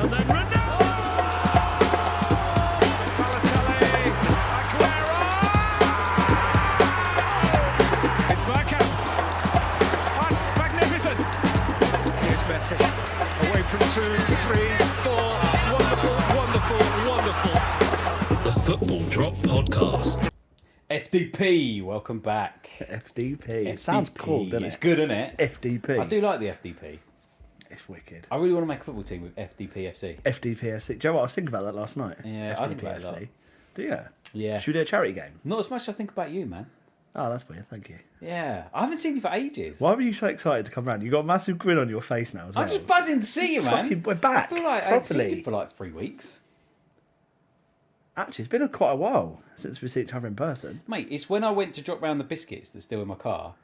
And then Ronaldo! Balotelli, Aguero! It's Bergkamp. That's magnificent. Here's Messi. Away from 2, 3, 4. Wonderful, wonderful, wonderful. The Football Drop Podcast. FDP, welcome back. FDP. It sounds cool, doesn't it? It's good, isn't it? FDP. I do like the FDP. It's wicked. I really want to make a football team with FDPFC. FDPFC. Do you know what? I was thinking about that last night. Yeah, I think about it a lot. Do you? Yeah. Should we do a charity game? Not as much as I think about you, man. Oh, that's weird. Thank you. Yeah. I haven't seen you for ages. Why were you so excited to come round? You got a massive grin on your face now as well. I'm just buzzing to see you, man. Fucking, we're back. I feel like I haven't seen you for like 3 weeks. Actually, it's been quite a while since we've seen each other in person. Mate, it's when I went to drop round the biscuits that's still in my car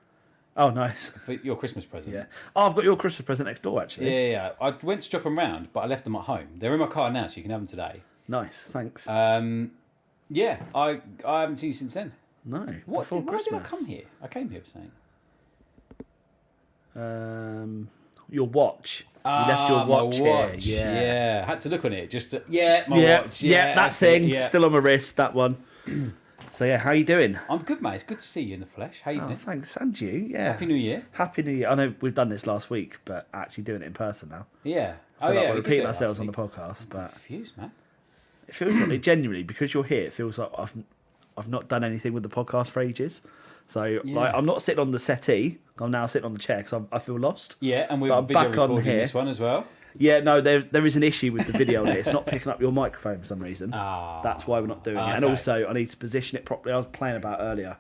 Oh, nice. for your Christmas present. Yeah. Oh, I've got your Christmas present next door, actually. Yeah. I went to drop them round, but I left them at home. They're in my car now, so you can have them today. Nice. Thanks. Yeah, I haven't seen you since then. No. Why before did I Christmas. come here? I came here for something. Your watch. You left your watch, my watch. here. Yeah. I had to look on it just to, my watch. Yeah, that that's thing. it, yeah. Still on my wrist, that one. So, yeah, how you doing? I'm good, mate. It's good to see you in the flesh. How you Oh, doing? thanks. And you, yeah. Happy New Year. Happy New Year. I know we've done this last week, but actually doing it in person now. Yeah. I feel like we we're did do repeating it last ourselves on the week. podcast, but Confused, man. it feels like, genuinely, because you're here, it feels like I've not done anything with the podcast for ages. So, like, I'm not sitting on the settee. I'm now sitting on the chair because I feel lost. Yeah, and we're But I'm video back on recording here. this one as well. Yeah, no, there is an issue with the video on it. It's not picking up your microphone for some reason. Ah. That's why we're not doing it. And Okay. also, I need to position it properly. I was playing about earlier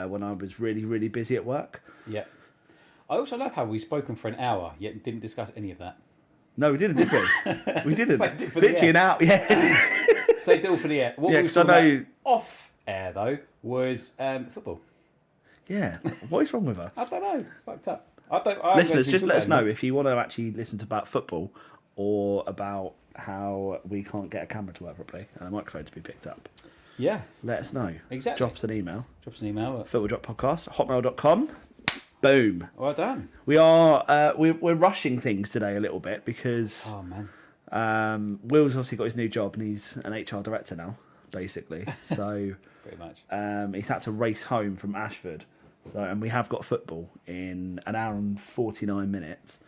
when I was really, really busy at work. Yeah. I also love how we've spoken for an hour, yet didn't discuss any of that. No, we didn't, did we? We didn't. Saved it for the Literally end. an hour. Yeah. Saved it all for the air. What Yeah, we were 'cause I talking know- about off air, though, was football. Yeah. What is wrong with us? I don't know. Fucked up. I Listeners, just let us know if you want to actually listen to about football or about how we can't get a camera to work properly and a microphone to be picked up. Yeah, Let us know. Exactly. Drop us an email. drop us an email. footballdroppodcast@hotmail.com. Boom. Well done. We are we're rushing things today a little bit because Oh man, Will's obviously got his new job and he's an HR director now, basically. So pretty much. he's had to race home from Ashford. So and we have got football in an hour and 49 minutes.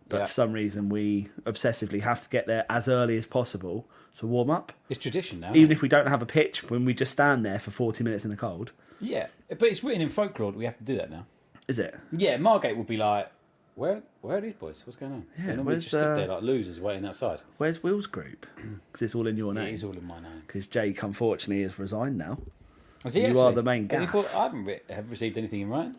But Yeah. for some reason we obsessively have to get there as early as possible to warm up. It's tradition now. Even if we don't have a pitch, when we just stand there for 40 minutes in the cold. Yeah, but it's written in folklore that we have to do that now. Is it? Yeah, Margate would be like, where are these boys? What's going on? Yeah, They normally where's, just stood there like losers waiting outside. Where's Will's group? Because it's all in your Yeah, name. it's all in my name. Because Jake, unfortunately, has resigned now. Has he You actually? are the main Has he gaff. thought, I have received anything in writing.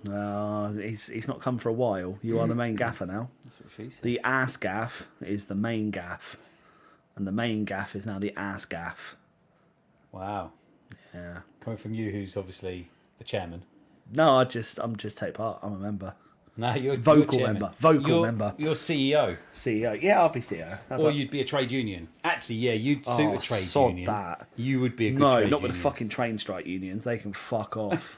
He's not come for a while. You are the main gaffer now. That's what she said. The ass gaff is the main gaff. And the main gaff is now the ass gaff. Wow. Yeah. Coming from you, who's obviously the chairman. No, I'm just take part. I'm a member. No, you're Vocal chairman. member. Vocal You're- member. You're CEO. CEO. Yeah, I'll be CEO. Or you'd be a trade union. Actually, yeah, you'd suit a trade sod union. that. You would be a good No, trade not with union. the fucking train strike unions. They can fuck off.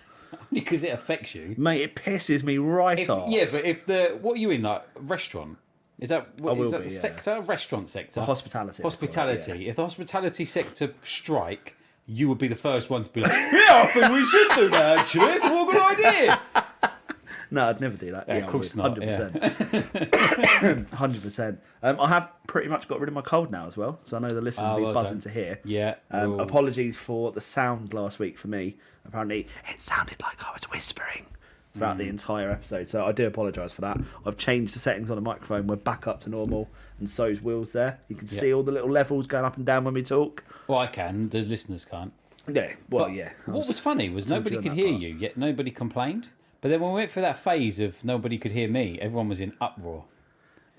Because it affects you. Mate, it pisses me right off. Yeah, but if what are you in, like, restaurant? Is that what will is that be, the yeah. sector? Restaurant sector? Hospitality. Hospitality. If the hospitality sector strike, you would be the first one to be like, yeah, I think we should do that, actually. It's a good idea. No, I'd never do that. Yeah, of course not, 100%. 100%. I have pretty much got rid of my cold now as well, so I know the listeners will be well buzzing done. to hear. Yeah. well, Apologies for the sound last week for me. Apparently, it sounded like I was whispering throughout the entire episode, so I do apologise for that. I've changed the settings on the microphone. We're back up to normal, and so's Will's there. You can see all the little levels going up and down when we talk. well, I can. The listeners can't. Yeah, well, But yeah. What was funny was told nobody you on could that hear part. you, yet nobody complained. But then when we went through that phase of nobody could hear me, everyone was in uproar.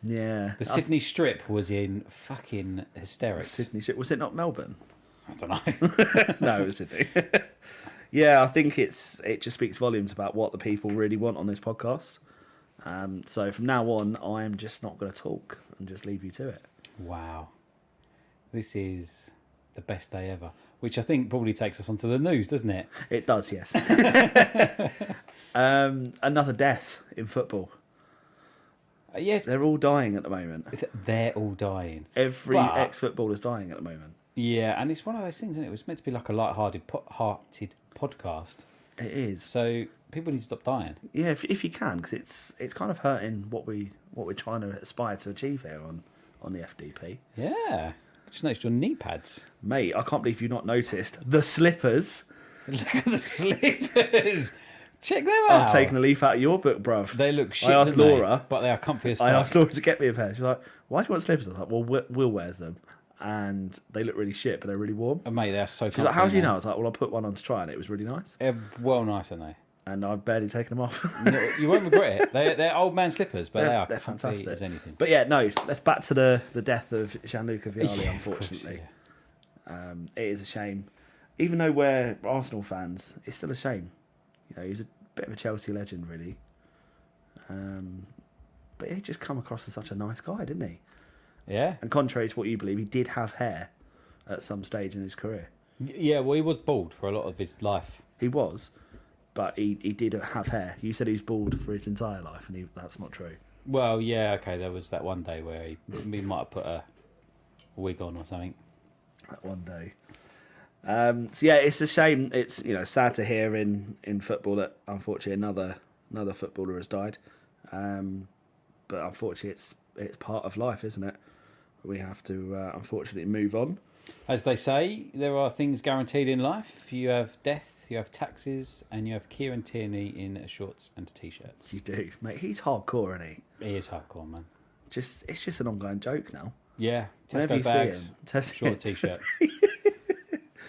Yeah. The Sydney Strip was in fucking hysterics. Sydney shit. Was it not Melbourne? I don't know. No, it was Sydney. Yeah, I think it just speaks volumes about what the people really want on this podcast. So from now on, I am just not going to talk and just leave you to it. Wow. This is the best day ever. Which I think probably takes us onto the news, doesn't it? It does, yes. Another death in football. Yes, They're all dying at the moment. they're all dying. Every But- ex-footballer's dying at the moment. Yeah, and it's one of those things, isn't it? It was meant to be like a light-hearted podcast. It is. So people need to stop dying. Yeah, if you can, because it's kind of hurting what we're trying to aspire to achieve here on the FDP. Yeah. Just noticed your knee pads. Mate, I can't believe you've not noticed the slippers. Look at the slippers. Check them out. I've taken a leaf out of your book, bruv. They look shit. I asked don't they? Laura. But they are comfy as I fuck. asked Laura to get me a pair. She was like, "Why do you want slippers?" I was like, "Well, Will wears them, and they look really shit, but they're really warm." Oh, mate, they're so She's comfy. like, "How do you know?" I man. was like, "Well, I put one on to try, and it was really nice, They're well nice, aren't they? and I've barely taken them off." No, you won't regret it. They're old man slippers, but they are they're comfy fantastic. as anything. But yeah, no. Let's back to the death of Gianluca Vialli. Yeah, of course, Unfortunately, yeah. it is a shame. Even though we're Arsenal fans, it's still a shame. You know, he's a bit of a Chelsea legend, really. But he just come across as such a nice guy, didn't he? Yeah. And contrary to what you believe, he did have hair at some stage in his career. Yeah, well, he was bald for a lot of his life. He was, but he did have hair. You said he was bald for his entire life, and that's not true. Well, yeah, okay, there was that one day where he might have put a wig on or something. That one day. So yeah, it's a shame. It's sad to hear in football that unfortunately another footballer has died. But unfortunately, it's part of life, isn't it? We have to unfortunately move on. As they say, there are things guaranteed in life. You have death, you have taxes, and you have Kieran Tierney in shorts and t-shirts. You do, mate. He's hardcore, isn't he? He is hardcore, man. It's just an ongoing joke now. Yeah, Whenever Tesco you see bags, him, short t-shirt.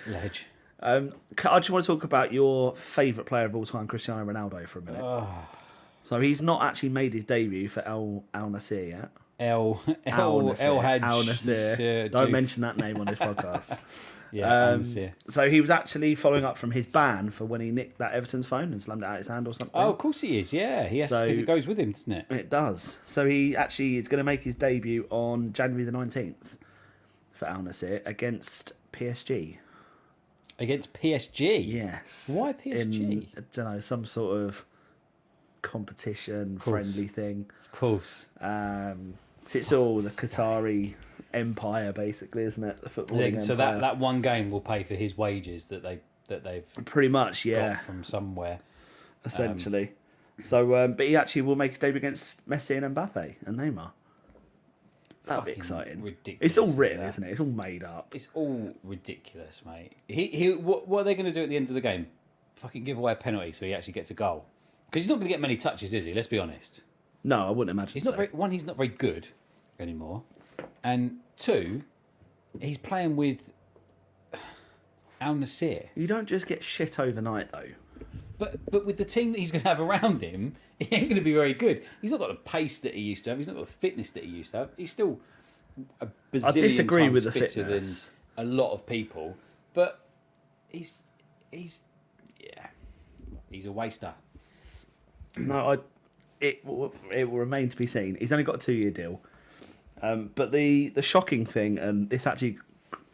Ledge. I just want to talk about your favourite player of all time, Cristiano Ronaldo, for a minute. So he's not actually made his debut for Al Nassr yet. El Al Hadj. Nassr. Don't mention that name on this podcast. Yeah, Al Nassr. So he was actually following up from his ban for when he nicked that Everton's phone and slammed it out his hand or something. Oh, of course he is. Yeah, he has, because it goes with him, doesn't it? It does. So he actually is going to make his debut on January the 19th for Al Nassr against PSG. Against PSG. Yes. Why PSG? In, I don't know, some sort of competition, friendly thing. Of course. It's all the Qatari empire, basically, isn't it? The footballing Yeah, so empire. that one game will pay for his wages that they've Pretty much, yeah, got from somewhere. essentially. But he actually will make his debut against Messi and Mbappe and Neymar. That'll be Fucking exciting. ridiculous, It's all isn't written, it? isn't it? It's all made up. It's all ridiculous, mate. What are they going to do at the end of the game? Fucking give away a penalty so he actually gets a goal? Because he's not going to get many touches, is he? Let's be honest. No, I wouldn't imagine. He's so. not very. One, he's not very good anymore, and two, he's playing with Al Nassr. You don't just get shit overnight, though. But with the team that he's going to have around him, he ain't going to be very good. He's not got the pace that he used to have. He's not got the fitness that he used to have. He's still a bazillion I disagree times with the fitter fitness. than a lot of people. But he's a waster. No, it will remain to be seen. He's only got a 2-year deal. But the shocking thing, and this actually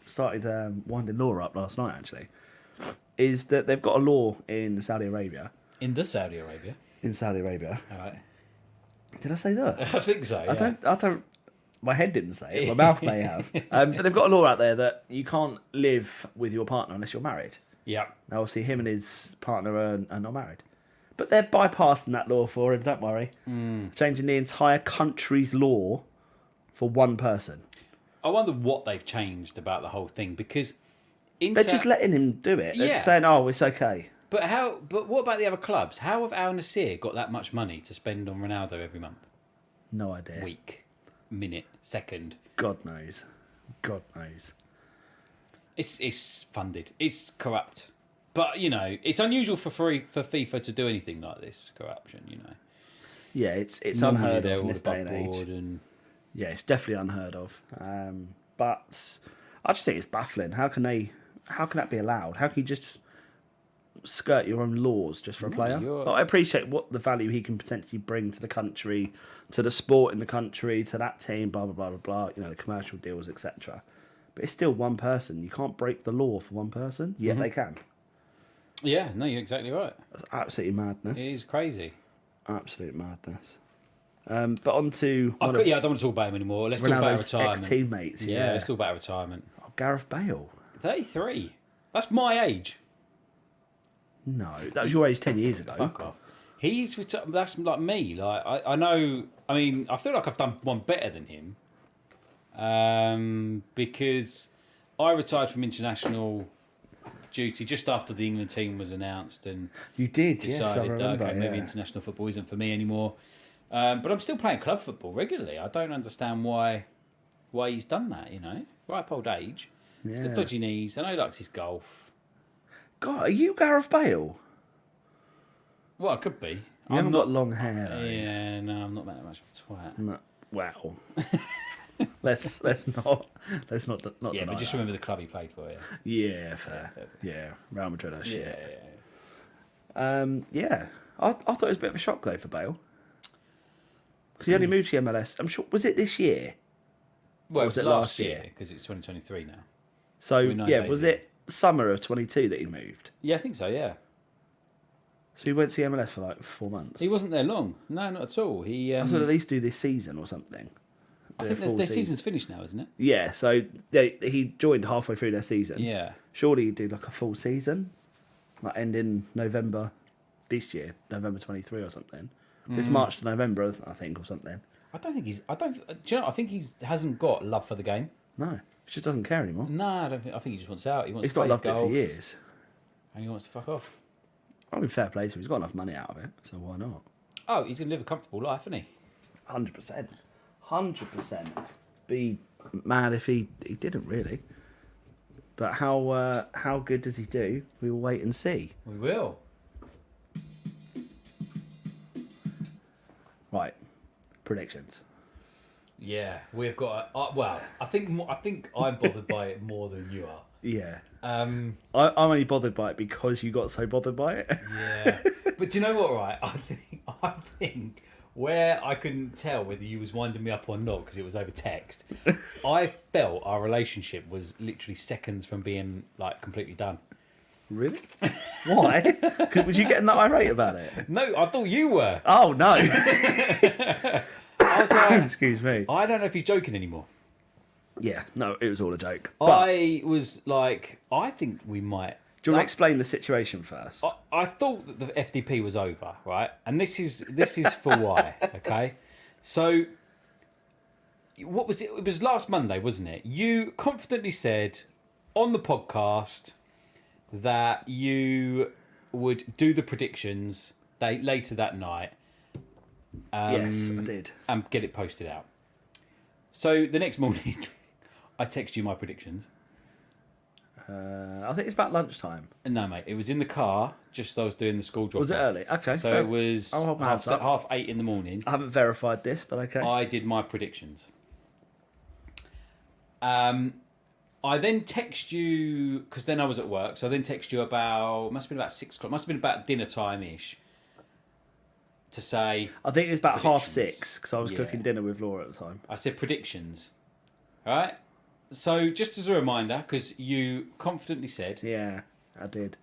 started winding Laura up last night, actually, is that they've got a law in Saudi Arabia. In Saudi Arabia. All right. Did I say that? I think so. Yeah. I don't. My head didn't say it. My mouth may have. But they've got a law out there that you can't live with your partner unless you're married. Yeah. Now, obviously, him and his partner are not married. But they're bypassing that law for him, don't worry. Changing the entire country's law for one person. I wonder what they've changed about the whole thing, because They're just letting him do it. They're just saying, oh, it's okay. But what about the other clubs? How have Al Nassr got that much money to spend on Ronaldo every month? No idea. Week, minute, second. God knows. God knows. It's funded. It's corrupt. But, it's unusual for FIFA to do anything like this, corruption, Yeah, it's Normally unheard they're of in all this day and above age. board and Yeah, it's definitely unheard of. But I just think it's baffling. How can that be allowed? How can you just skirt your own laws just for a player? you're- Like, I appreciate what the value he can potentially bring to the country, to the sport in the country, to that team, blah, blah, blah, blah, blah, the commercial deals, etc. But it's still one person. You can't break the law for one person, yet they can. Yeah, no, you're exactly right. That's absolutely madness. It is crazy. Absolute madness. But on to I don't want to talk about him anymore. Let's talk about Ronaldo's retirement. ex-teammates. Yeah, let's talk about retirement. Oh, Gareth Bale. 33. That's my age. No, that was your age 10 years ago. Fuck off. He's retired. That's like me. Like I know. I mean, I feel like I've done one better than him. Because I retired from international duty just after the England team was announced, and You did, yes, I decided remember. okay, maybe international football isn't for me anymore. But I'm still playing club football regularly. I don't understand why he's done that. You know, ripe old age. He's got dodgy knees. I know he likes his golf. God, are you Gareth Bale? Well, I could be. You haven't got long hair, though. Yeah, no, I'm not that much of a twat. No. Wow. let's not Yeah, deny but just that. remember the club he played for. Yeah. Yeah, fair. Yeah, Real Madrid are shit. Yeah. I thought it was a bit of a shock though for Bale. Because he only moved to the MLS. I'm sure. Was it this year? Well, Or it was was it last last year year? because it's 2023 now. So We're 9 yeah, days was in. it summer of 22 that he moved? Yeah, I think so. Yeah, So he went to the MLS for like 4 months. he wasn't there long. No, not at all. He. I thought at least do this season or something. I think full their season's finished now, isn't it? Yeah, so he joined halfway through their season. Yeah. Surely he'd do like a full season, like ending November this year, November 23 or something. It's March to November, I think, or something. I don't think he's. I don't. Do you know? I think he hasn't got love for the game. No, he just doesn't care anymore. No, I don't think. I think he just wants out. He wants He's to not play loved his it for golf, years. and he wants to fuck off. I mean, fair play to him. He's got enough money out of it, so why not? Oh, he's gonna live a comfortable life, isn't he? 100%. 100%. Be mad if he didn't really. But how good does he do? We will wait and see. We will. Right, predictions. Yeah, we've got. Well, I think I'm bothered by it more than you are. Yeah. Um, I'm only bothered by it because you got so bothered by it. yeah, but do you know what? Right, I think where I couldn't tell whether you was winding me up or not because it was over text. I felt our relationship was literally seconds from being like completely done. Really? Why? Was you getting that irate about it? No, I thought you were. Oh no! I was like, Excuse me. I don't know if he's joking anymore. Yeah, no, it was all a joke. But I was like, I think we might. do you want to explain the situation first? I thought that the FDP was over, right? And this is for why, okay? So, what was it? It was last Monday, wasn't it? You confidently said on the podcast that you would do the predictions later that night. Yes, I did. And get it posted out. So the next morning, I text you my predictions. I think it's about lunchtime. No, mate, it was in the car, just as I was doing the school drop. Was it early? Okay, So fair. it was I'll hold my hands up. 8:30 in the morning. I haven't verified this, but okay. I did my predictions. I then text you, because then I was at work, so I then text you must have been about 6 o'clock, must have been about dinner time-ish, to say, I think it was about Predictions. 6:30 because I was Yeah. cooking dinner with Laura at the time. I said predictions. All right? So just as a reminder, because you confidently said, Yeah, I did.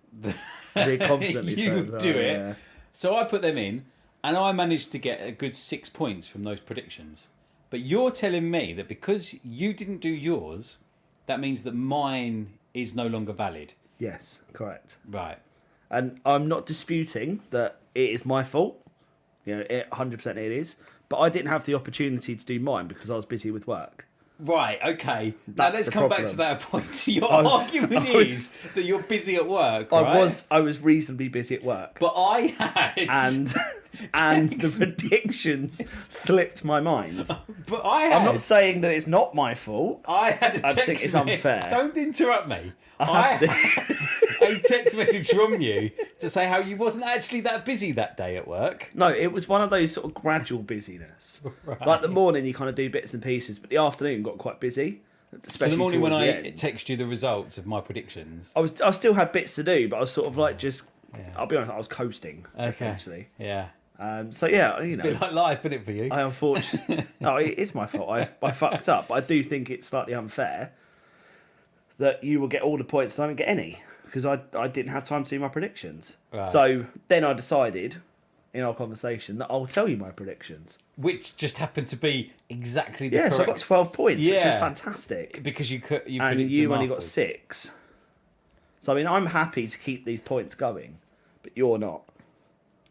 I did confidently say you it as well, do it. yeah. So I put them in, and I managed to get a good 6 points from those predictions. But you're telling me that because you didn't do yours, that means that mine is no longer valid. Yes, correct. Right. And I'm not disputing that it is my fault. You know, 100% it is. But I didn't have the opportunity to do mine because I was busy with work. Right, okay. Now That's let's the come back problem. to that point. Your I was- argument I was- is that you're busy at work, right? I was reasonably busy at work. But I had... and the text- predictions slipped my mind. But I had... I'm not saying that it's not my fault. I had a I text just think it's me- unfair. Don't interrupt me. I have had a text message from you to say how you wasn't actually that busy that day at work. No, it was one of those sort of gradual busyness. Like the morning you kind of do bits and pieces, but the afternoon got quite busy. So Especially the morning when towards the I end. text you the results of my predictions. I still had bits to do, but I was sort of like just. Yeah. I'll be honest, I was coasting essentially. Yeah. So yeah, you It's a know, bit like life, isn't it, for you? I unfortunately no, it is my fault. I fucked up. But I do think it's slightly unfair that you will get all the points and I don't get any because I didn't have time to do my predictions. Right. So then I decided in our conversation that I'll tell you my predictions. Which just happened to be exactly the Yeah, correct... so I got 12 points, which was Yeah. fantastic. Because you And predicted you them only got afterwards. 6. So, I mean, I'm happy to keep these points going, but you're not.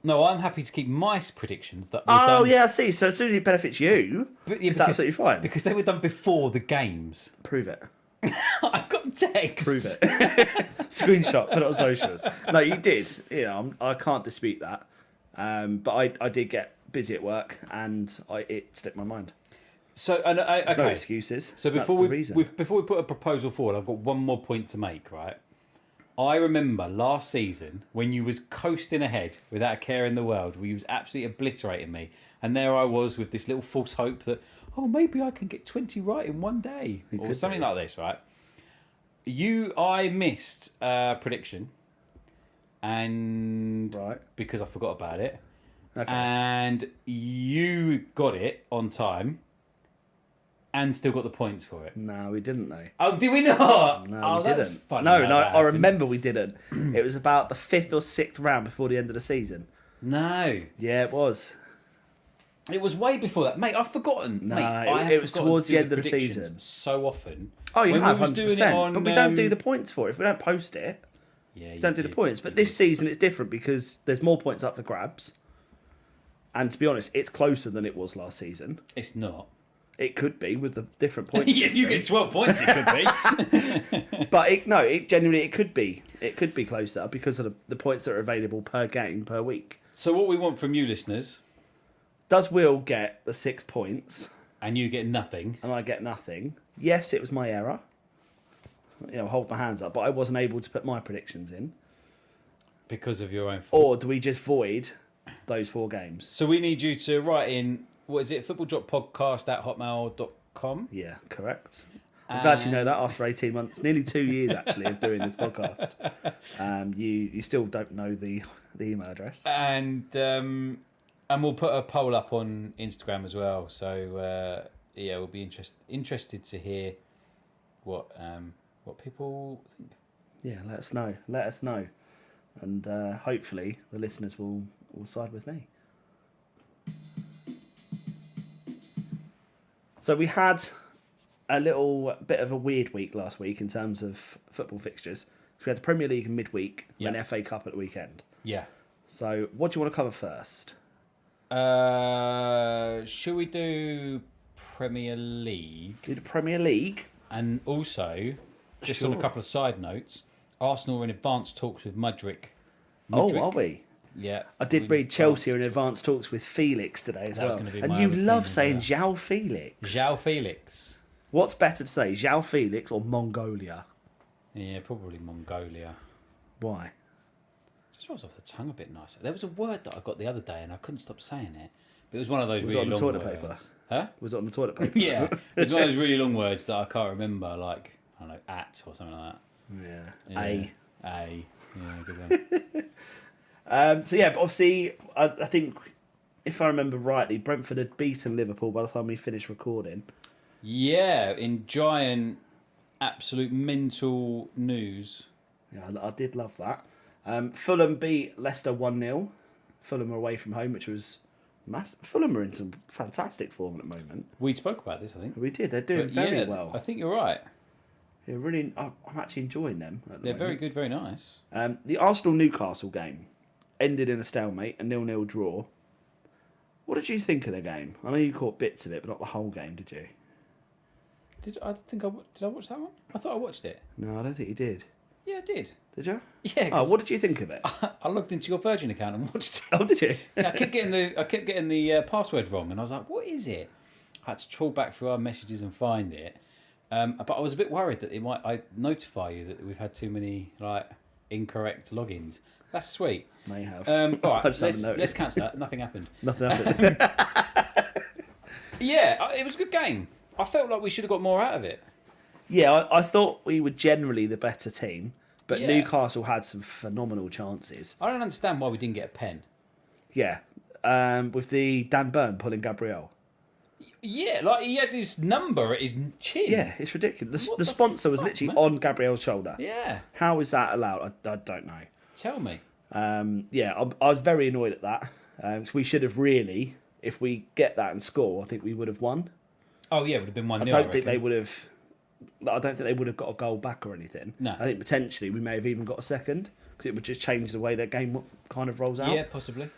No, I'm happy to keep my predictions that were Oh, done... yeah, I see. So as soon as it benefits you, But, yeah, it's absolutely fine. Because they were done before the games. Prove it. I've got texts. Prove it. Screenshot, put it on socials. No, you did. You know, I can't dispute that. But I did get busy at work and it slipped my mind. So, okay. There's no excuses. So That's before the reason. before we put a proposal forward, I've got one more point to make, right? I remember last season when you was coasting ahead without a care in the world, where you was absolutely obliterating me, and there I was with this little false hope that, oh, maybe I can get 20 right in one day, or could something do. like this, right? I missed a prediction, and Right. because I forgot about it, Okay. and you got it on time. And still got the points for it. No, we didn't know. Oh, did we not? No, oh, we that's didn't. funny No, how no, that I happened. remember we didn't. It was about the 5th or 6th round before the end of the season. No, Yeah, it was. it was way before that, mate. I've forgotten. No, mate, I have it was forgotten towards to the do end of the predictions season. so often. Oh, you When have we was 100%. doing it on, but we don't do the points for it. If we don't post it, Yeah, we don't do the points. But this season it's different because there's more points up for grabs. And to be honest, it's closer than it was last season. It's not. It could be with the different points. Yeah, if you get 12 points, it could be. But it genuinely it could be. It could be closer because of the points that are available per game per week. So what we want from you listeners, Does Will get the 6 points and you get nothing. and I get nothing? Yes, it was my error. You know, hold my hands up, but I wasn't able to put my predictions in. Because of your own fault. Or do we just void those 4 games? So we need you to write in, what is it, footballdroppodcast@hotmail.com. Yeah, correct. I'm glad you know that after 18 months, nearly 2 years actually of doing this podcast. You still don't know the email address. And we'll put a poll up on Instagram as well. So yeah, we'll be interested to hear what people think. Yeah, let us know. Let us know. And hopefully the listeners will side with me. So we had a little bit of a weird week last week in terms of football fixtures. So we had the Premier League in midweek, Yeah. then FA Cup at the weekend. Yeah. So what do you want to cover first? Should we do Premier League? Do the Premier League? And also, just on a Sure. couple of side notes, Arsenal are in advanced talks with Mudryk. Oh, are we? Yeah. I did read Chelsea are in advanced talks with Felix today as That was well. gonna be And my you other love thing as saying well. João Felix. João Felix. What's better to say, João Felix or Mongolia? Yeah, probably Mongolia. Why? Just rolls off the tongue a bit nicer. There was a word that I got the other day and I couldn't stop saying it. But it was one of those Was it really on the long toilet words. paper? Huh? Was it on the toilet paper? Yeah. It was one of those really long words that I can't remember, like, I don't know, at or something like that. Yeah. Yeah. A. Yeah, good one. So yeah, but obviously, I think if I remember rightly, Brentford had beaten Liverpool by the time we finished recording. Yeah, in giant, absolute mental news. Yeah, I did love that. Fulham beat Leicester 1-0. Fulham are away from home, which was massive. Fulham are in some fantastic form at the moment. We spoke about this, I think. We did. They're doing But very yeah, well. I think you're right. They're really. I'm actually enjoying them. At the They're very moment. good, very nice. The Arsenal-Newcastle game ended in a stalemate, a 0-0 draw. What did you think of the game? I know you caught bits of it, but not the whole game, did you? Did I watch that one? I thought I watched it. No, I don't think you did. Yeah, I did. Did you? Yeah. Oh, 'cause what did you think of it? I logged into your Virgin account and watched it. Oh, did you? Yeah, I kept getting the password wrong, and I was like, "What is it?" I had to trawl back through our messages and find it. But I was a bit worried that I notify you that we've had too many incorrect logins. That's sweet. May have. All right, I just haven't let's noticed. cancel that. Nothing happened. Nothing happened. Yeah, it was a good game. I felt like we should have got more out of it. Yeah, I thought we were generally the better team, but Yeah. Newcastle had some phenomenal chances. I don't understand why we didn't get a pen. Yeah, with the Dan Burn pulling Gabriel. Yeah, like he had his number at his chin. Yeah, it's ridiculous. What The the sponsor was fuck, literally man? on Gabriel's shoulder. Yeah. How is that allowed? I don't know. Tell me. Yeah, I was very annoyed at that. So we should have really, if we get that and score, I think we would have won. Oh yeah, it would have been 1-0. I don't think they would have. I don't think they would have got a goal back or anything. No. I think potentially we may have even got a second because it would just change the way their game kind of rolls out. Yeah, possibly.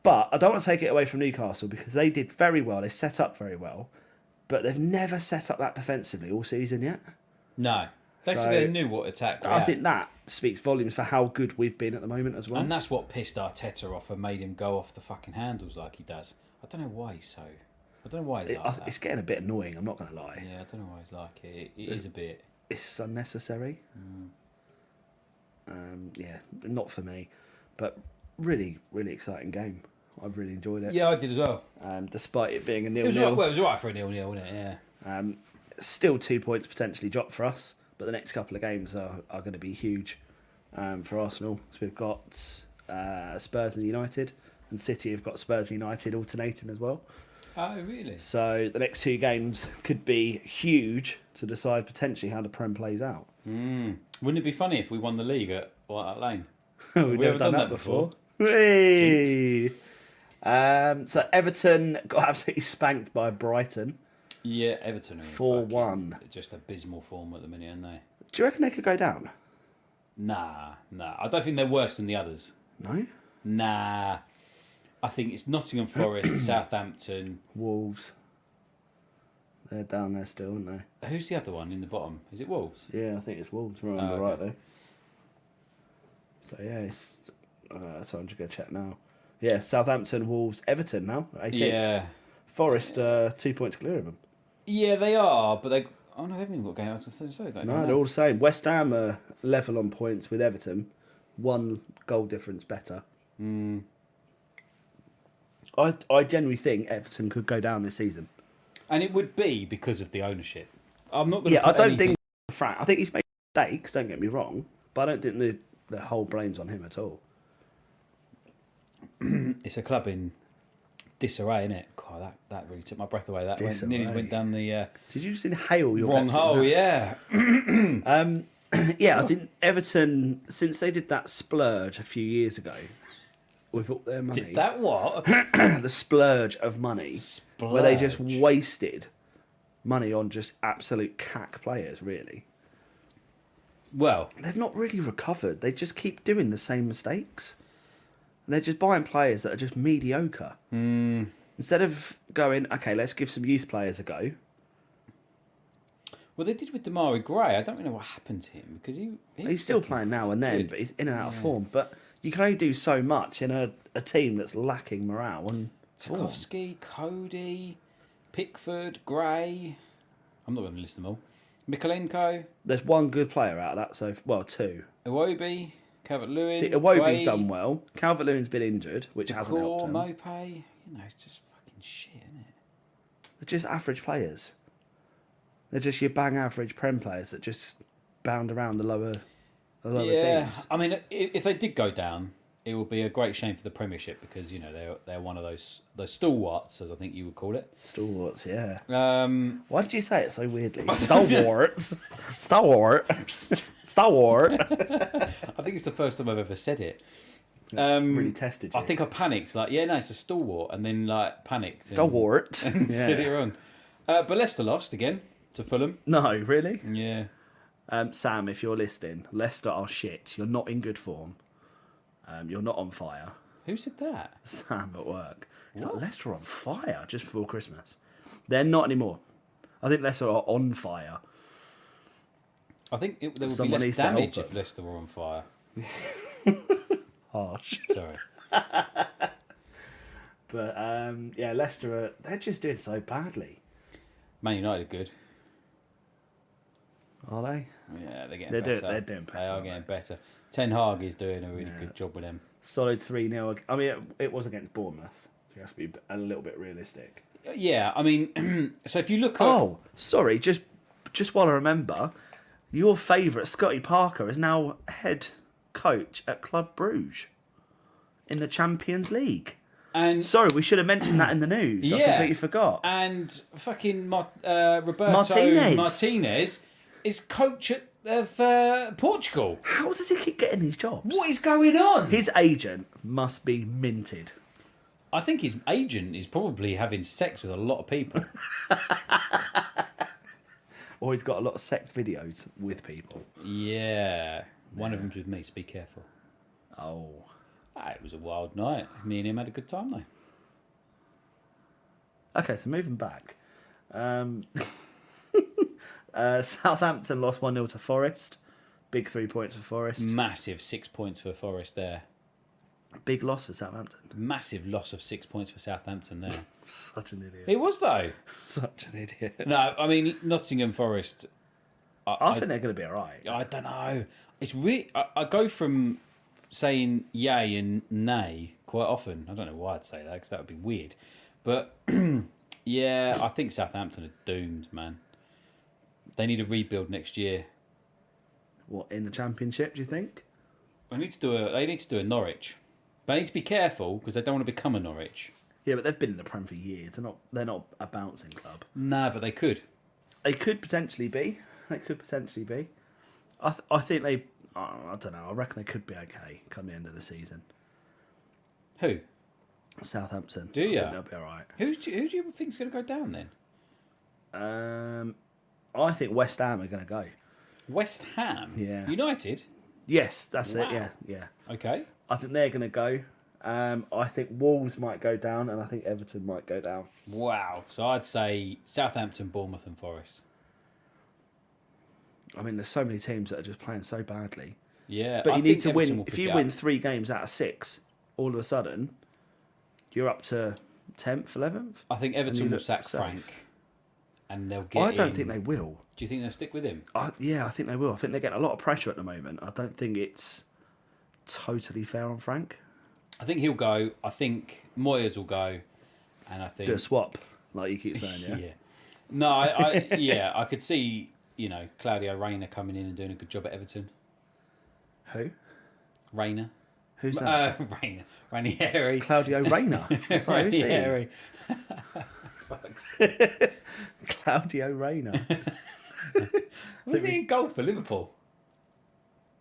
But I don't want to take it away from Newcastle because they did very well. They set up very well, but they've never set up that defensively all season yet. No. They So, they knew what attack. I think that speaks volumes for how good we've been at the moment as well. And that's what pissed Arteta off and made him go off the fucking handles like he does. I don't know why he's so. I don't know why he's like that. It's getting a bit annoying. I'm not going to lie. Yeah, I don't know why he's like it. It is a bit. It's unnecessary. Yeah, not for me, but really, really exciting game. I've really enjoyed it. Yeah, I did as well. Despite it being a 0-0. It was right. Well, it was alright for a 0-0, wasn't it? Yeah. Still 2 points potentially dropped for us, but the next couple of games are going to be huge for Arsenal. So we've got Spurs and United, and City have got Spurs and United alternating as well. Oh, really? So the next 2 games could be huge to decide potentially how the Prem plays out. Wouldn't it be funny if we won the league at White Hart Lane? We've never done that before. Hey! So Everton got absolutely spanked by Brighton. Yeah, Everton are in 4-1. Just abysmal form at the minute, aren't they? Do you reckon they could go down? Nah. I don't think they're worse than the others. No? Nah. I think it's Nottingham Forest, Southampton. Wolves. They're down there still, aren't they? Who's the other one in the bottom? Is it Wolves? Yeah, I think it's Wolves, remember okay. rightly. So yeah, it's... so I'm just going to check now. Yeah, Southampton, Wolves, Everton now, 18th. Yeah. Forest, 2 points clear of them. Yeah, they are, but they... Oh, no, they haven't even got games. I was going to say they No, they're all the same. West Ham are level on points with Everton. 1 goal difference better. I genuinely think Everton could go down this season. And it would be because of the ownership. I'm not going to. Yeah, I don't think Frank. I think he's made mistakes. Don't get me wrong, but I don't think the whole blame's on him at all. It's a club in disarray, isn't it? God, that really took my breath away. That nearly went down the Did you just inhale your wrong Pepsi hole. now? Yeah. Yeah, I think Everton, since they did that splurge a few years ago with all their money, Did that what? the splurge of money, where they just wasted money on just absolute cack players, really. Well, They've not really recovered. They just keep doing the same mistakes. They're just buying players that are just mediocre. Instead of going, okay, let's give some youth players a go. Well, they did with Damari Gray. I don't really know what happened to him because He's still playing now and then, good. but he's in and out of form. But you can only do so much in a team that's lacking morale and form. Tarkowski, Cody, Pickford, Gray. I'm not going to list them all. Mikolenko, There's one good player out of that, so well, 2. Iwobi, Calvert-Lewin. See, Iwobi's Gray, done well. Calvert-Lewin's been injured, which hasn't helped Decor, him. Mopay. You know, it's just fucking shit, isn't it? They're just average players. They're just your bang average Prem players that just bound around the lower teams. I mean, if they did go down, it would be a great shame for the Premiership because you know they're one of those stalwarts, as I think you would call it. Stalwarts, yeah. Why did you say it so weirdly? Stalwarts. Stalwart. Stalwart. I think it's the first time I've ever said it. Really tested you. I think I panicked, like, yeah, no, it's a stalwart, and then like panicked. Stalwart. And said it wrong. But Leicester lost again to Fulham. No, really? Yeah. Sam, if you're listening, Leicester are shit. You're not in good form. You're not on fire. Who said that? Sam at work. He's like, Leicester are on fire just before Christmas. They're not anymore. I think Leicester are on fire. I think there would Someone be needs less to help damage them. if Leicester were on fire. Harsh. Sorry. But yeah, Leicester they're just doing so badly. Man United are good. Are they? Yeah, they're getting They're better. they're doing better. They are aren't getting better. Ten Hag is doing a really Yeah. good job with them. Solid 3-0. I mean, it was against Bournemouth. So you have to be a little bit realistic. Yeah, I mean, so if you look at... Oh, sorry. Just while I remember, your favourite, Scotty Parker, is now head coach at Club Bruges in the Champions League. And Sorry, we should have mentioned that in the news. I Yeah. completely forgot. and fucking Roberto Martinez. Martinez is coach of Portugal. How does he keep getting these jobs? What is going on? His agent must be minted. I think his agent is probably having sex with a lot of people. Or he's got a lot of sex videos with people. Yeah. One of them's with me, so be careful. Oh. It was a wild night. Me and him had a good time, though. Okay, so moving back. Southampton lost 1-0 to Forest. Big 3 points for Forest. Massive 6 points for Forest there. Big loss for Southampton. Massive loss of 6 points for Southampton there. Such an idiot. It was, though. Such an idiot. No, I mean, Nottingham Forest... I think they're going to be all right. I don't know. It's really... I go from saying yay and nay quite often. I don't know why I'd say that, because that would be weird. But, yeah, I think Southampton are doomed, man. They need a rebuild next year. What, in the Championship, do you think? They need to do a Norwich. But they need to be careful, because they don't want to become a Norwich. Yeah, but they've been in the Prem for years. They're not a bouncing club. Nah, but they could. They could potentially be. I think they... I don't know. I reckon they could be okay come the end of the season. Who? Southampton. Do you? I think they'll be all right. Who do you think's going to go down then? I think West Ham are going to go. West Ham? Yeah. United? Yes, that's Wow. it. Yeah. Okay. I think they're going to go. I think Wolves might go down, and I think Everton might go down. Wow. So I'd say Southampton, Bournemouth and Forest. I mean, there's so many teams that are just playing so badly. Yeah. But I you need think to Everton win. will If pick you it win up. 3 games out of 6, all of a sudden, you're up to 10th, 11th. I think and Everton you will look sack safe. Frank. And they'll get I don't in. think they will. Do you think they'll stick with him? I think they will. I think they're getting a lot of pressure at the moment. I don't think it's totally fair on Frank. I think he'll go. I think Moyes will go. And I think... Do a swap, like you keep saying, yeah? No, I could see, Claudio Reyna coming in and doing a good job at Everton. Who? Reyna. Who's that? Reyna. Ranieri. Claudio Reyna. Sorry, who's he? Ranieri. Claudio Reyna. Wasn't he in goal for Liverpool?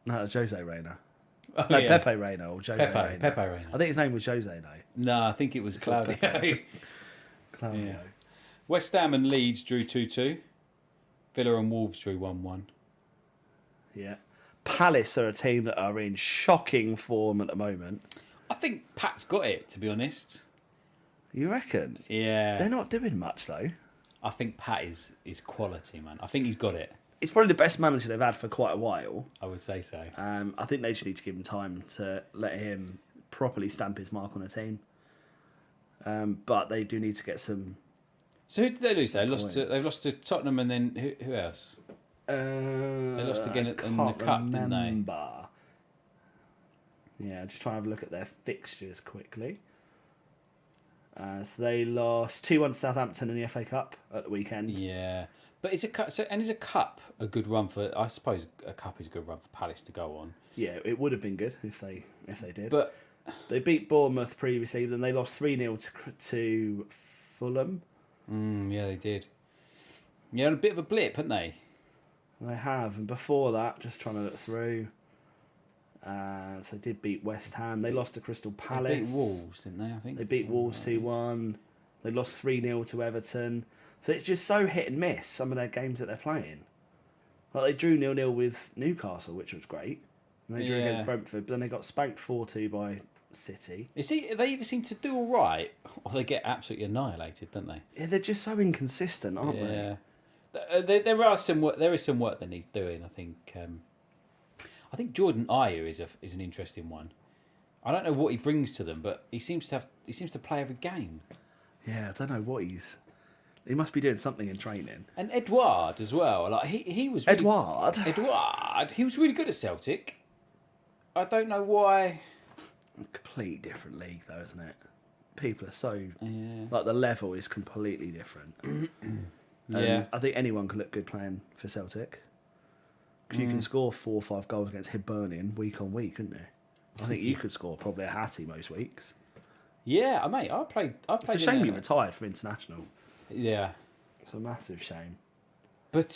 No, Jose Reyna. Oh, No, yeah. Pepe Reina or Jose Pepe Reina. Reina. I think his name was Jose though. No, I think it was Claudio. Claudio. Yeah. West Ham and Leeds drew 2-2. Villa and Wolves drew 1-1. Yeah. Palace are a team that are in shocking form at the moment. I think Pat's got it, to be honest. You reckon? Yeah. They're not doing much though. I think Pat is quality, man. I think he's got it. It's probably the best manager they've had for quite a while. I would say so. I think they just need to give him time to let him properly stamp his mark on a team. But they do need to get some. So who did they lose? They points. lost to Tottenham, and then who else? They lost again in the can't cup, didn't they? remember. Yeah, just trying to have a look at their fixtures quickly. So they lost 2-1 to Southampton in the FA Cup at the weekend. Yeah, but it's a cup. So, and is a cup a good run for? I suppose a cup is a good run for Palace to go on. Yeah, it would have been good if they did. But they beat Bournemouth previously, then they lost 3-0 to Fulham. yeah, they did. Yeah, a bit of a blip, haven't they? They have, and before that, just trying to look through. So they did beat West Ham. They lost to Crystal Palace. They beat Wolves, didn't they? I think They beat Wolves 2-1. They lost 3-0 to Everton. So it's just so hit and miss, some of their games that they're playing. Like they drew 0-0 with Newcastle, which was great. And they drew Yeah. against Brentford, but then they got spanked 4-2 by City. They either seem to do all right, or they get absolutely annihilated, don't they? Yeah, they're just so inconsistent, aren't they? Yeah. There is some work that needs doing. I think Jordan Ayew is an interesting one. I don't know what he brings to them, but he seems to play every game. Yeah, I don't know what he must be doing something in training. And Edouard as well. Like he was really, Edouard? He was really good at Celtic. I don't know why. Completely different league though, isn't it? People are so Yeah. like the level is completely different. Yeah. I think anyone can look good playing for Celtic. Because you can score 4 or 5 goals against Hibernian week on week, couldn't you? I think you could score probably a hattie most weeks. Yeah, mate. I played. It's a shame you retired from international. Yeah. It's a massive shame. But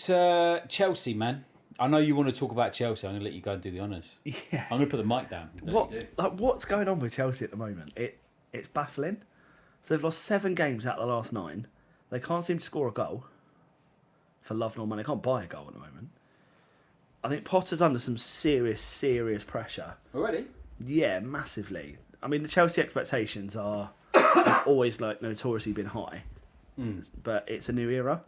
Chelsea, man. I know you want to talk about Chelsea. I'm going to let you go and do the honours. Yeah. I'm going to put the mic down. Don't you do? What's going on with Chelsea at the moment? It's baffling. So they've lost 7 games out of the last 9. They can't seem to score a goal. For love nor money, they can't buy a goal at the moment. I think Potter's under some serious pressure. Already? Yeah, massively. I mean, the Chelsea expectations have always notoriously been high, but it's a new era.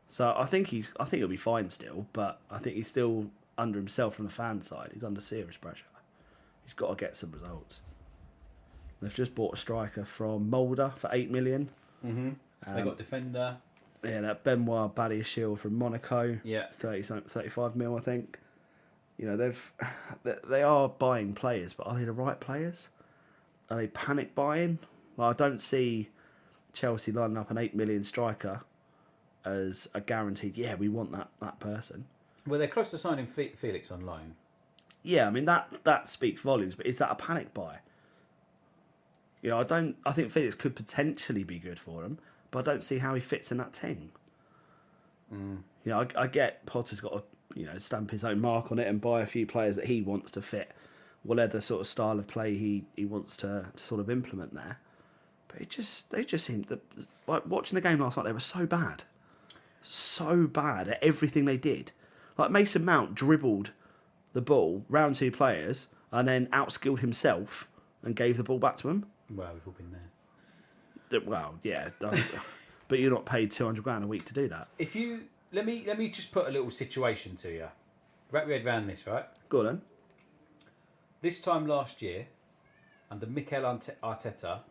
So I think he'll be fine still, but I think he's still under himself from the fan side. He's under serious pressure. He's got to get some results. They've just bought a striker from Mulder for 8 million. Mm-hmm. They got defender. Yeah, that Benoit Badiashile from Monaco. Yeah, 35 mil, I think. You know, they are buying players, but are they the right players? Are they panic buying? Well, I don't see Chelsea lining up an 8 million striker as a guaranteed. Yeah, we want that person. Well, they're close to signing Felix on loan. Yeah, I mean that speaks volumes. But is that a panic buy? You know, I think Felix could potentially be good for them, but I don't see how he fits in that team. You know, I get Potter's got to stamp his own mark on it and buy a few players that he wants to fit whatever sort of style of play he wants to sort of implement there. But they just seemed like watching the game last night. They were so bad at everything they did. Like Mason Mount dribbled the ball round 2 players and then outskilled himself and gave the ball back to him. Well, we've all been there. Well, yeah, but you're not paid $200,000 a week to do that. If you let me just put a little situation to you. Wrap your head around this, right? Go on then. This time last year, under Mikel Arteta,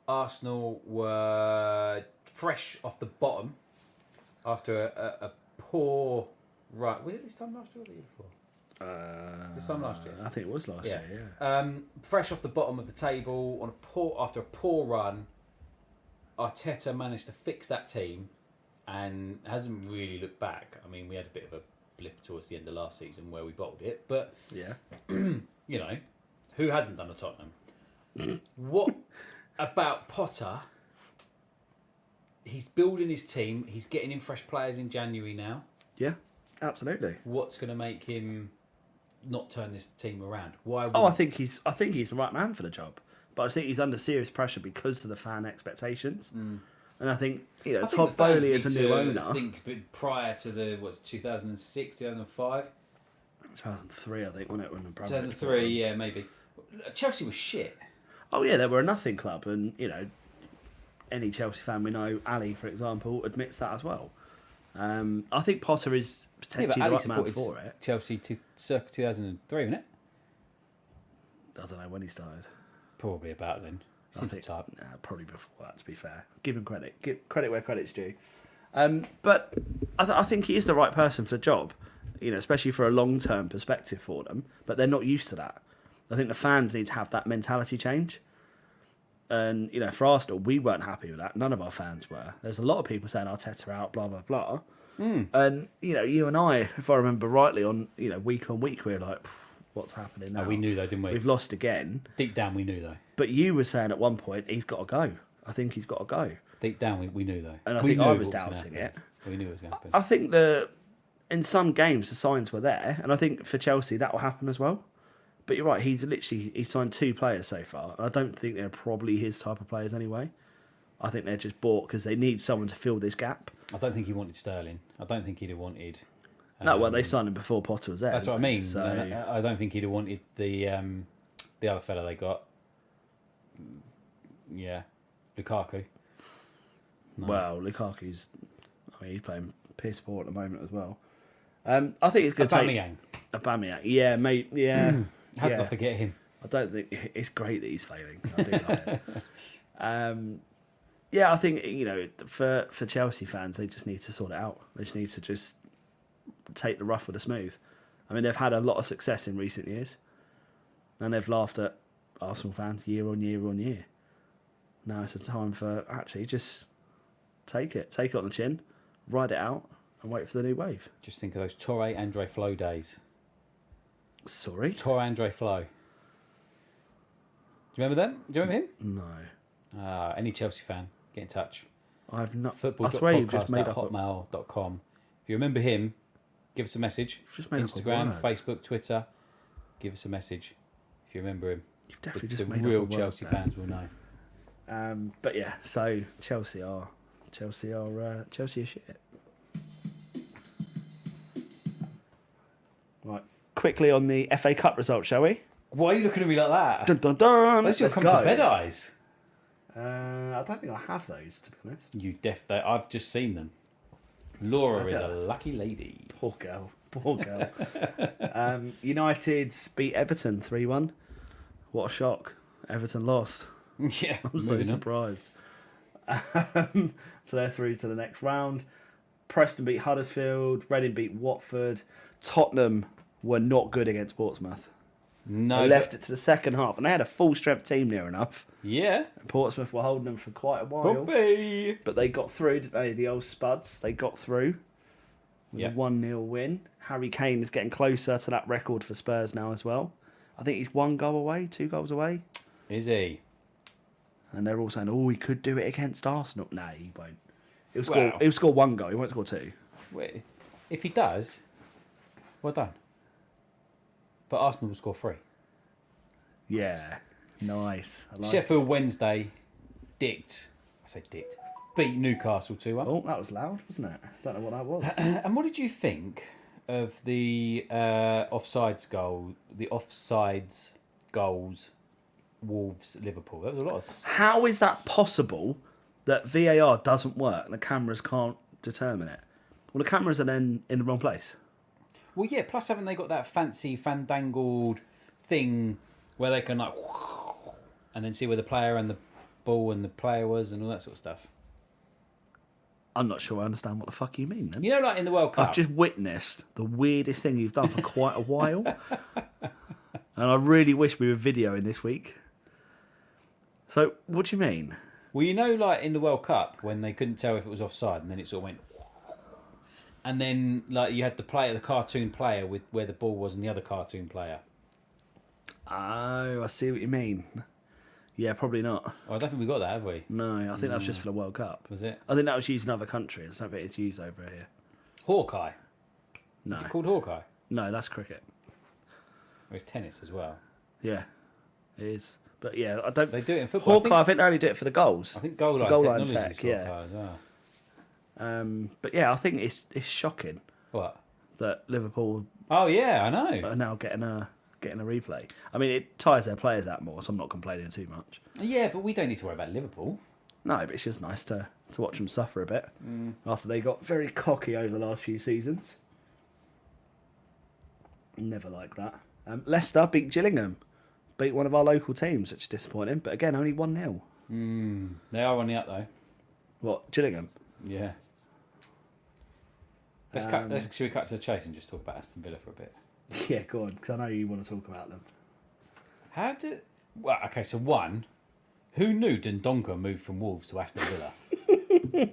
Arsenal were fresh off the bottom after a poor run. Was it this time last year or the year before? This time last year. I think it was last year. Yeah. Fresh off the bottom of the table after a poor run, Arteta managed to fix that team and hasn't really looked back. I mean, we had a bit of a blip towards the end of last season where we bottled it, but Yeah. you know, who hasn't done a Tottenham? What about Potter? He's building his team. He's getting in fresh players in January now. Yeah. Absolutely. What's going to make him not turn this team around? Why? Oh, I think he's the right man for the job, but I think he's under serious pressure because of the fan expectations. And I think I think Todd the fans Bowley is a need new to owner. think prior to the 2006, 2005, 2003, I think, wasn't it? When the 2003, yeah, maybe. Chelsea was shit. Oh yeah, they were a nothing club, and any Chelsea fan we know, Ali, for example, admits that as well. I think Potter is potentially the right man for it. Chelsea circa 2003, wasn't it? I don't know when he started. Probably about then. I Seems think the type. probably before that. To be fair, give him credit. Give credit where credit's due. But I think he is the right person for the job. Especially for a long-term perspective for them. But they're not used to that. I think the fans need to have that mentality change. And for Arsenal, we weren't happy with that. None of our fans were. There's a lot of people saying Arteta out, blah blah blah. And you and I, if I remember rightly, on week on week, we were like, what's happening now? Oh, we knew though, didn't we? We've lost again. Deep down, we knew though. But you were saying at one point he's got to go. I think he's got to go. Deep down, we knew though. And I We think knew I what was gonna doubting happen. it. We knew it was going to happen. I think in some games the signs were there, and I think for Chelsea that will happen as well. But you're right, he's signed 2 players so far, and I don't think they're probably his type of players anyway. I think they're just bought because they need someone to fill this gap. I don't think he wanted Sterling. I don't think he'd have wanted. No, well, they signed him before Potter was there. That's what I mean. So I don't think he'd have wanted the other fella they got. Yeah, Lukaku. No. Well, Lukaku's. He's playing piss poor at the moment as well. I think it's good to take Aubameyang. Yeah, mate. Yeah. How did I forget him? I don't think it's great that he's failing. I do like it. Yeah, I think for Chelsea fans, they just need to sort it out. They just need to take the rough with the smooth. I mean, they've had a lot of success in recent years, and they've laughed at Arsenal fans year on year on year. Now it's a time for actually just take it on the chin, ride it out, and wait for the new wave. Just think of those Torre Andre Flo days. Sorry, Torre Andre Flo. Do you remember them? Do you remember him? No. Any Chelsea fan, get in touch. I've not. Football. I swear you've just made up. hotmail.com. If you remember him, give us a message. Just made Instagram, up a word. Facebook, Twitter. Give us a message if you remember him. You've definitely The just made real up a word Chelsea there. fans will know. But yeah, so Chelsea are shit. Right, quickly on the FA Cup result, shall we? Why are you looking at me like that? Dun dun dun. Those your Let's come go. to bed eyes. I don't think I have those, to be honest. I've just seen them. Laura Have is ya? a lucky lady. Poor girl. United beat Everton 3-1. What a shock. Everton lost. Yeah, I'm so surprised. So they're through to the next round. Preston beat Huddersfield. Reading beat Watford. Tottenham were not good against Portsmouth. No, They left it to the second half, and they had a full-strength team near enough. Yeah, Portsmouth were holding them for quite a while. Bobby. But they got through, didn't they? The old Spuds. They got through with Yeah. a 1-0 win. Harry Kane is getting closer to that record for Spurs now as well. I think he's 1 goal away, 2 goals away. Is he? And they're all saying, oh, he could do it against Arsenal. No, he won't. Well- He'll score 1 goal. He won't score 2. Wait, if he does, well done. But Arsenal will score 3. Yeah. Nice. I like it. Sheffield Wednesday dicked. Beat Newcastle 2-1. Oh, that was loud, wasn't it? Don't know what that was. And what did you think of the offsides goals, Wolves, Liverpool? That was a lot of... How is that possible that VAR doesn't work and the cameras can't determine it? Well, the cameras are then in the wrong place. Well, yeah, plus haven't they got that fancy fandangled thing where they can like... and then see where the player and the ball and the player was and all that sort of stuff? I'm not sure I understand what the fuck you mean then. You know, like in the World Cup... I've just witnessed the weirdest thing you've done for quite a while. And I really wish we were videoing this week. So, what do you mean? Well, you know, like in the World Cup when they couldn't tell if it was offside, and then it sort of went, and then like you had the cartoon player with where the ball was, and the other cartoon player. Oh, I see what you mean. Yeah, probably not. Oh, I don't think we got that, have we? No, I think that was just for the World Cup. Was it I think that was used in other countries. I don't think it's used over here. Hawkeye? No, Is it called Hawkeye? no, that's cricket. Or it's tennis as well. Yeah, it is. But yeah, I don't. They do it in football. Hawkeye, I think they only do it for the goals. I think goal For line goal line technology is tech, yeah. Hawkeye as well. But yeah, I think it's shocking What? that Liverpool Oh yeah, I know. are now getting a replay. I mean, it tires their players out more, so I'm not complaining too much. Yeah, but we don't need to worry about Liverpool. No, but it's just nice to watch them suffer a bit after they got very cocky over the last few seasons. Never like that. Leicester beat Gillingham. Beat one of our local teams, which is disappointing. But again, only 1-0. They are on the up though. What, Gillingham? Yeah. Should we cut to the chase and just talk about Aston Villa for a bit? Yeah, go on, because I know you want to talk about them. Well, okay, so one, who knew Dendonka moved from Wolves to Aston Villa?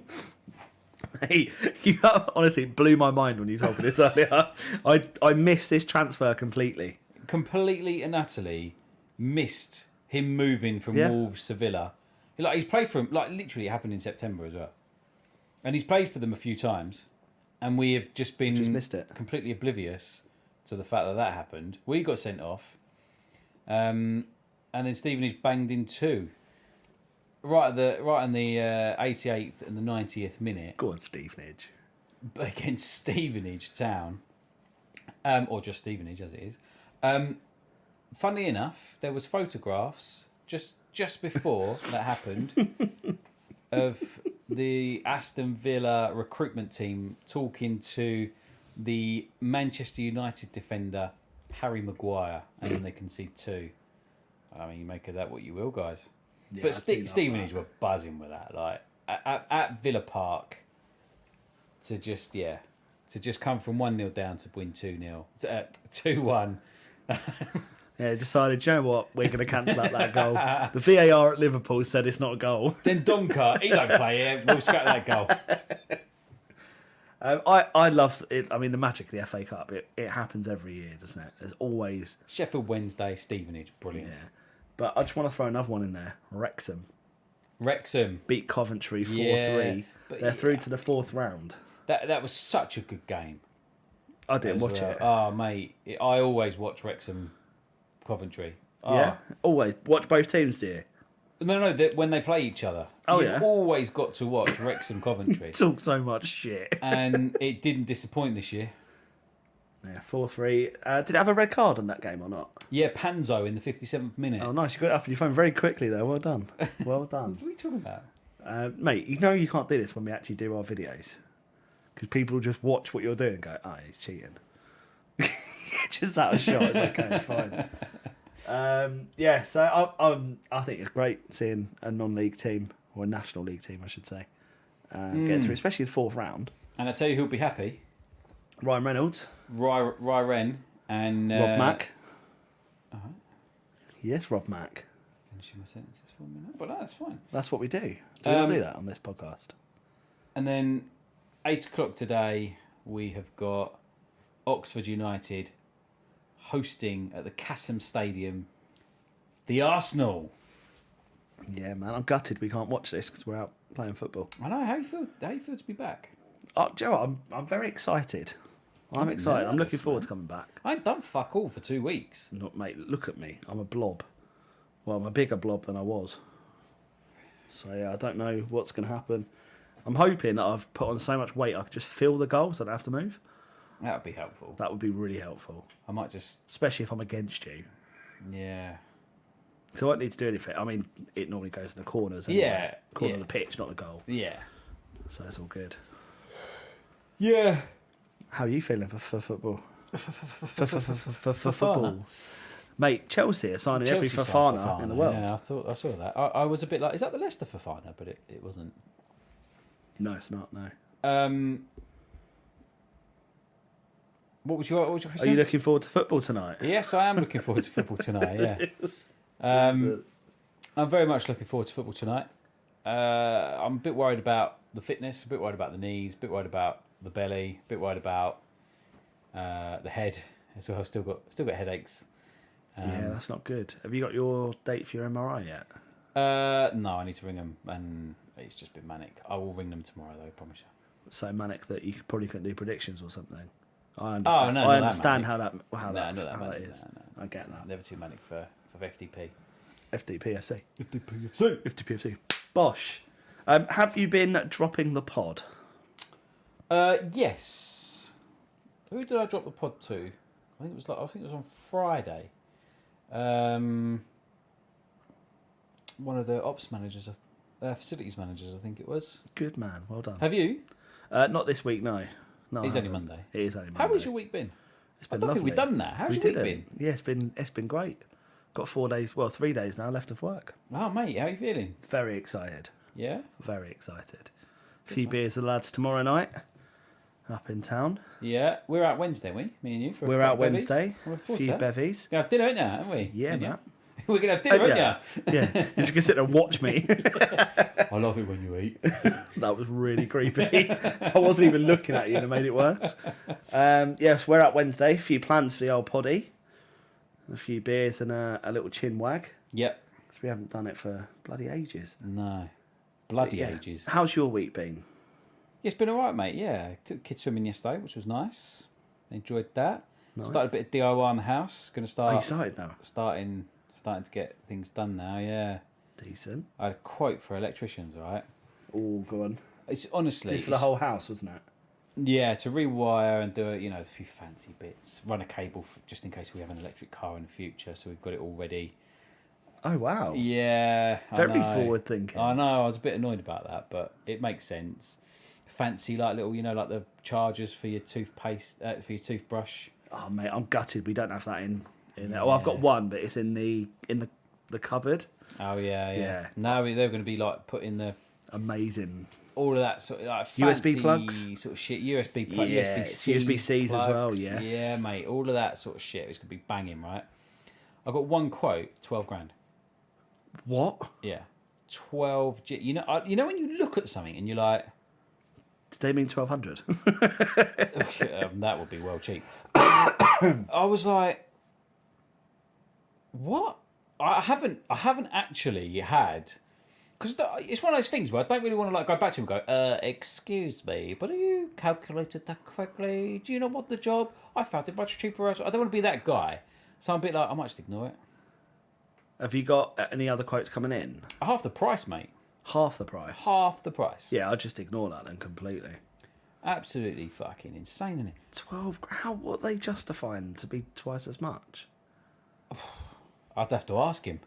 Hey, you honestly blew my mind when you told me this earlier. I missed this transfer completely. Completely and utterly missed him moving from Yeah. Wolves to Villa. Like he's played for him, like literally it happened in September as well. And he's played for them a few times. And we have just been missed it. completely oblivious to the fact that happened. We got sent off. And then Stevenage banged in 2. Right in the 88th and the 90th minute. Go on, Stevenage. Against Stevenage Town. Or just Stevenage as it is. Funnily enough, there was photographs just before that happened of the Aston Villa recruitment team talking to the Manchester United defender Harry Maguire, and then they concede 2. I mean, you make of that what you will, guys. Yeah, But I do like Stevenage that. were buzzing with that, like at Villa Park, to just come from 1-0 down to win 2-0, 2-1. Yeah, decided, you know what, we're going to cancel out that goal. The VAR at Liverpool said it's not a goal. Then Donker, he don't play here. We'll scrap that goal. I love it. I mean, the magic of the FA Cup, it happens every year, doesn't it? There's always... Sheffield Wednesday, Stevenage, brilliant. Yeah. But I just want to throw another one in there. Wrexham. Beat Coventry 4-3. Yeah, but They're through to the 4th round. That was such a good game. I didn't as watch well. it. Oh, mate. I always watch Wrexham Coventry. Oh, Yeah? Always. Watch both teams, do you? No, when they play each other. Oh, You've yeah. always got to watch Wrexham Coventry. Talk so much shit. And it didn't disappoint this year. Yeah, 4-3. Did it have a red card on that game or not? Yeah, Panzo in the 57th minute. Oh, nice. You got it up on your phone very quickly, though. Well done. Well done. What are you talking about? Mate, you know you can't do this when we actually do our videos. Because people just watch what you're doing and go, oh, he's cheating. Just out of shot. It's okay, fine. So I think it's great seeing a non-league team, or a national league team, I should say, get through, especially the fourth round. And I tell you who'll be happy. Ryan Reynolds. Ry Wren and... Rob Mack. Alright. Yes, Rob Mack. Finishing my sentences for me now. But no, that's fine. That's what we do. Do we not do that on this podcast? And then 8 o'clock today, we have got Oxford United hosting at the Cassim Stadium the Arsenal. Yeah, man, I'm gutted we can't watch this because we're out playing football. I know. How you feel? How you feel to be back? Oh, do you know what? I'm very excited. I'm excited. I'm nervous, looking forward man. to coming back. I ain't done fuck all for 2 weeks. Not, mate, look at me. I'm a blob. Well, I'm a bigger blob than I was. So, yeah, I don't know what's going to happen. I'm hoping that I've put on so much weight I could just feel the goal so I don't have to move. That would be helpful. That would be really helpful. I might just... Especially if I'm against you. Yeah. So I won't need to do anything. I mean, it normally goes in the corners. Anyway. Yeah. Corner yeah. of the pitch, not the goal. Yeah. So that's all good. Yeah. How are you feeling for football? For football. Mate, Chelsea are signing every Chelsea signed Fofana in the world. Yeah, I saw that. I was a bit like, is that the Leicester Fofana? But it wasn't. No, it's not, no. What was your Are question? you looking forward to football tonight? Yes, I am looking forward to football tonight. Yeah, I'm very much looking forward to football tonight. I'm a bit worried about the fitness, a bit worried about the knees, a bit worried about the belly, a bit worried about the head as well. Still got headaches. Yeah, that's not good. Have you got your date for your MRI yet? No, I need to ring them, and it's just been manic. I will ring them tomorrow, though. I promise you. So manic that you probably couldn't do predictions or something. I understand. Oh, no, I not understand that how that manic. is. No. I get that. Never too manic for FDP. FDPFC. FDPFC. FDPFC. Bosh. Have you been dropping the pod? Yes. Who did I drop the pod to? I think it was on Friday. One of the ops managers, facilities managers, I think it was. Good man. Well done. Have you? Not this week, no. No, It's I only haven't. Monday. It is only Monday. How has your week been? It's been I don't lovely. think we've done that. How's We your week didn't. been? Yeah, it's been great. Got 4 days, 3 days now left of work. Oh, mate, how are you feeling? Very excited. Yeah? Very excited. A few beers with the lads tomorrow night up in town. Yeah. We're out Wednesday, we? Me and you? For We're couple out of bevies? Wednesday. I'm looking A forward few to that. bevies. We're going to have dinner, ain't you? Haven't we? Yeah, Ain't ya? man. We're going to have dinner, ain't yeah. you? Yeah. You're just going to sit there and watch me. I love it when you eat. That was really creepy. I wasn't even looking at you and it made it worse. Yes, we're out Wednesday. A few plans for the old poddy. A few beers and a little chin wag. Yep. Because we haven't done it for bloody ages. No. Bloody Yeah. ages. How's your week been? Yeah, it's been all right, mate. Yeah, took kids swimming yesterday, which was nice. Enjoyed that. Nice. Started a bit of DIY in the house. Going to Are you start excited now? starting to get things done now. Yeah, Decent. I had a quote for electricians. All right, All gone. it's honestly For the whole house, wasn't it? yeah, to rewire and do a few fancy bits. Run a cable just in case we have an electric car in the future, so we've got it all ready. Oh, wow. Yeah, I Very know. forward thinking. I know. I was a bit annoyed about that, but it makes sense. Fancy like little, like the chargers for your toothpaste, for your toothbrush. Oh, mate, I'm gutted. We don't have that in there. Oh, I've got one, but it's in the cupboard. Oh yeah. Yeah. Now they're going to be like putting the Amazing. all of that sort of like USB fancy plugs? sort of shit. USB plug, Yeah, USB-C USB-Cs as well, plugs. yes. Yeah, mate. All of that sort of shit. It's going to be banging, right? I got one quote, 12 grand. What? Yeah, 12. You know when you look at something and you're like, Did they mean 1,200? that would be well cheap. I was like, what? I haven't actually had, because it's one of those things where I don't really want to like go back to him and go, excuse me, but have you calculated that correctly? Do you know what the job? I found it much cheaper. I don't want to be that guy, so I'm a bit like, I might just ignore it. Have you got any other quotes coming in? Half the price, mate. Half the price. Half the price. Yeah, I'll just ignore that then completely. Absolutely fucking insane, isn't it? 12. What are they justifying to be twice as much? I'd have to ask him.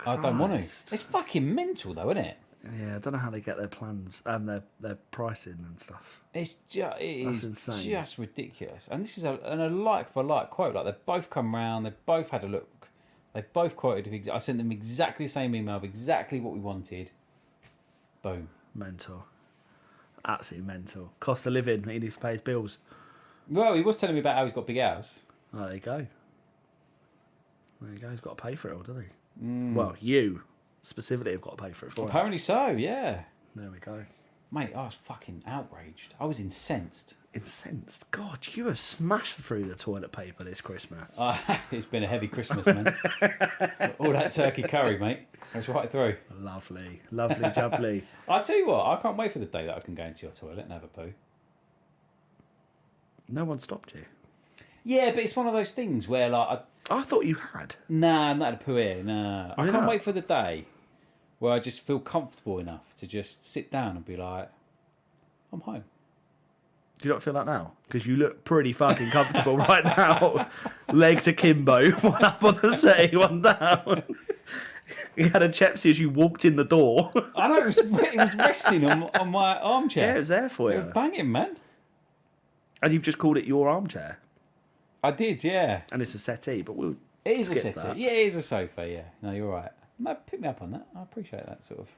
I don't want to. Christ. It's fucking mental, though, isn't it? Yeah, I don't know how they get their plans and their pricing and stuff. It is insane. just ridiculous. And this is a like for like quote. Like they've both come round, they've both had a look, they both quoted. I sent them exactly the same email of exactly what we wanted. Boom. Mental. Absolutely mental. Cost of living. He needs to pay his bills. Well, he was telling me about how he's got a big house. Oh, there you go. There you go. He's got to pay for it all, doesn't he? Well, you specifically have got to pay for it for him. Apparently so. Yeah. There we go. Mate, I was fucking outraged. I was incensed. Incensed. God, you have smashed through the toilet paper this Christmas. It's been a heavy Christmas, man. All that turkey curry, mate. That's right through. Lovely. Lovely jubbly. I'll tell you what, I can't wait for the day that I can go into your toilet and have a poo. No one stopped you. Yeah, but it's one of those things where, like, I thought you had. Nah, I'm not had a poo here. Nah. I Yeah. can't wait for the day where I just feel comfortable enough to just sit down and be like, I'm home. Do you not feel that now? Because you look pretty fucking comfortable right now. Legs akimbo, one up on the settee, one down. You had a Chepsy as you walked in the door. I know, it was resting on my armchair. Yeah, it was there for It you. was banging, man. And you've just called it your armchair. I did, yeah. And it's a settee, but we'll It is a skip settee. that. Yeah, it is a sofa, yeah. No, you're right. No, pick me up on that. I appreciate that sort of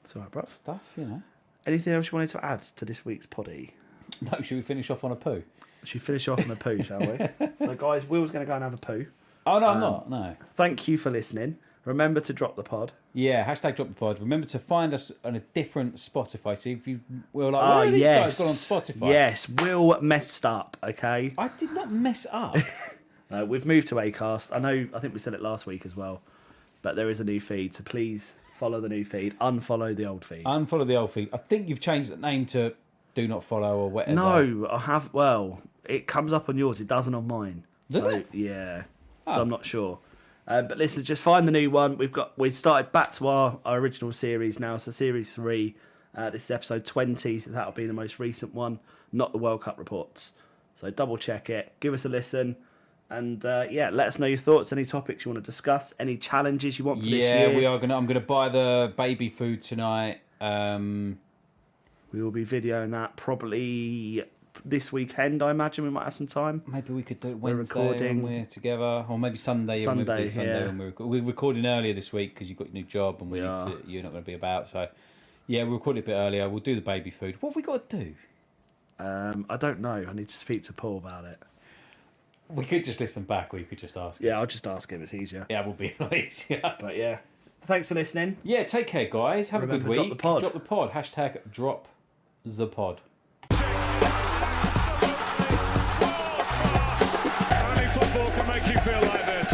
It's all right, bruv. stuff, you know. Anything else you wanted to add to this week's poddy? No, should we finish off on a poo? Should we finish off on a poo, shall we? So, guys, Will's going to go and have a poo. Oh, no, I'm not. No. Thank you for listening. Remember to drop the pod. Yeah, hashtag drop the pod. Remember to find us on a different Spotify. See if you were like, where are these guys gone on Spotify? Yes, Will messed up, okay? I did not mess up. We've moved to Acast. I think we said it last week as well. But there is a new feed, so please follow the new feed. Unfollow the old feed. Unfollow the old feed. I think you've changed the name to Do Not Follow or whatever. No, I have. Well, it comes up on yours. It doesn't on mine. Does So it? yeah. Oh. So I'm not sure. But listen, just find the new one. We've started back to our original series now. So series 3. This is episode 20. So that'll be the most recent one, not the World Cup reports. So double check it. Give us a listen. And yeah, let us know your thoughts. Any topics you want to discuss? Any challenges you want for this year? Yeah, we are gonna. I'm gonna buy the baby food tonight. We will be videoing that probably this weekend. I imagine we might have some time. Maybe we could do it We're Wednesday recording- when we're together, or maybe Sunday. or maybe Sunday, Sunday yeah. when we're recording earlier this week because you've got your new job and you're not going to be about. So yeah, we'll record it a bit earlier. We'll do the baby food. What have we got to do? I don't know. I need to speak to Paul about it. We could just listen back, or you could just ask. Him. Yeah, I'll just ask him. It's easier. Yeah, it will be a lot easier. But yeah, thanks for listening. Yeah, take care, guys. Have Remember, a good drop week. the pod. Drop the pod. Hashtag drop the pod. Only football can make you feel like this.